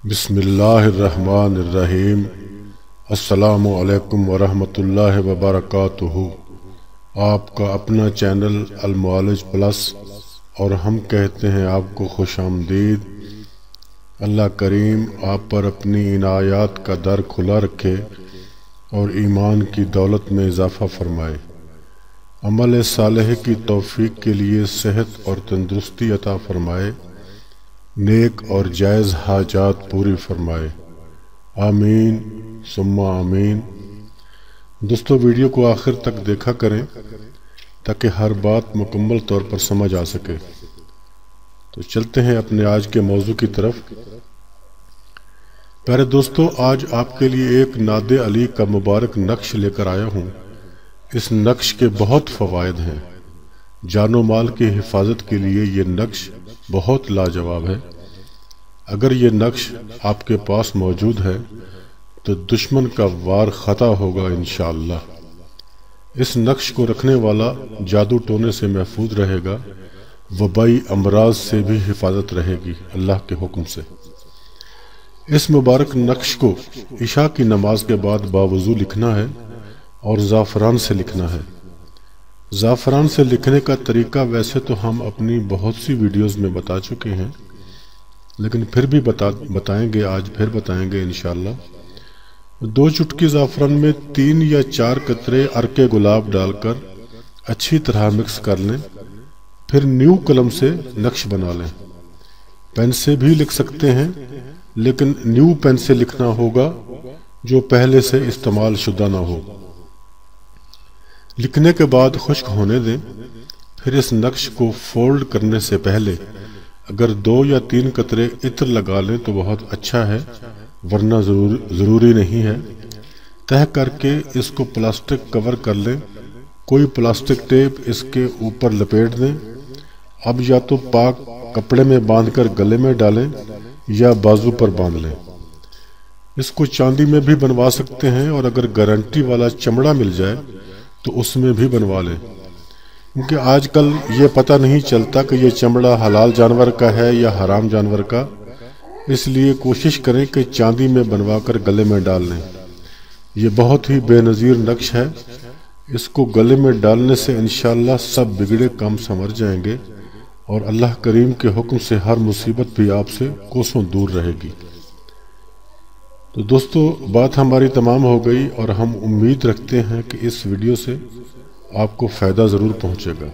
बिस्मिल्लाहिर्रहमानिर्रहीम। अस्सलामु अलैकुम वरहमतुल्लाहि वबरकातुहू। आपका अपना चैनल अल-मुआलिज प्लस और हम कहते हैं आपको खुश आमदीद। अल्लाह करीम आप पर अपनी इनायात का दर खुला रखे और ईमान की दौलत में इजाफ़ा फरमाए। अमल सालेह की तौफीक के लिए सेहत और तंदुरुस्ती अता फरमाए, नेक और जायज़ हाजात पूरी फरमाए। आमीन सुम्मा आमीन। दोस्तों, वीडियो को आखिर तक देखा करें ताकि हर बात मुकम्मल तौर पर समझ आ सके। तो चलते हैं अपने आज के मौजू की तरफ। प्यारे दोस्तों, आज आपके लिए एक नादे अली का मुबारक नक्श लेकर आया हूँ। इस नक्श के बहुत फ़वाइद हैं। जानो माल की हिफाजत के लिए ये नक्श बहुत लाजवाब है। अगर ये नक्श आपके पास मौजूद है तो दुश्मन का वार ख़ता होगा इंशाअल्लाह। इस नक्श को रखने वाला जादू टोने से महफूज रहेगा, वबाई अमराज से भी हिफाजत रहेगी अल्लाह के हुक्म से। इस मुबारक नक्श को इशा की नमाज के बाद बावुज़ू लिखना है और ज़ाफ़रान से लिखना है। ज़ाफ़रान से लिखने का तरीका वैसे तो हम अपनी बहुत सी वीडियोज़ में बता चुके हैं, लेकिन फिर भी बताएंगे, आज फिर बताएंगे इंशाअल्लाह। 2 चुटकी ज़ाफ़रान में 3 या 4 कतरे अर्के गुलाब डालकर अच्छी तरह मिक्स कर लें। फिर न्यू कलम से नक्श बना लें। पेन से भी लिख सकते हैं, लेकिन न्यू पेन से लिखना होगा जो पहले से इस्तेमाल शुदा ना हो। लिखने के बाद खुश्क होने दें। फिर इस नक्श को फोल्ड करने से पहले अगर 2 या 3 कतरे इत्र लगा लें तो बहुत अच्छा है, वरना ज़रूरी नहीं है। तह करके इसको प्लास्टिक कवर कर लें। कोई प्लास्टिक टेप इसके ऊपर लपेट दें। अब या तो पाक कपड़े में बांधकर गले में डालें या बाजू पर बांध लें। इसको चांदी में भी बनवा सकते हैं, और अगर गारंटी वाला चमड़ा मिल जाए तो उसमें भी बनवा लें, क्योंकि आजकल ये पता नहीं चलता कि ये चमड़ा हलाल जानवर का है या हराम जानवर का। इसलिए कोशिश करें कि चांदी में बनवा कर गले में डाल लें। ये बहुत ही बेनज़ीर नक्श है। इसको गले में डालने से इंशाअल्लाह सब बिगड़े काम संवर जाएंगे और अल्लाह करीम के हुक्म से हर मुसीबत भी आपसे कोसों दूर रहेगी। तो दोस्तों, बात हमारी तमाम हो गई और हम उम्मीद रखते हैं कि इस वीडियो से आपको फ़ायदा ज़रूर पहुंचेगा।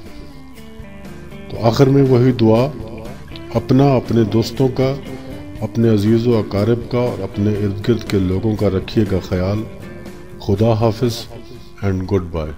तो आखिर में वही दुआ, अपना, अपने दोस्तों का, अपने अजीज़ व अकारिब का और अपने इर्द गिर्द के लोगों का रखिएगा ख्याल। खुदा हाफिज़ एंड गुड बाय।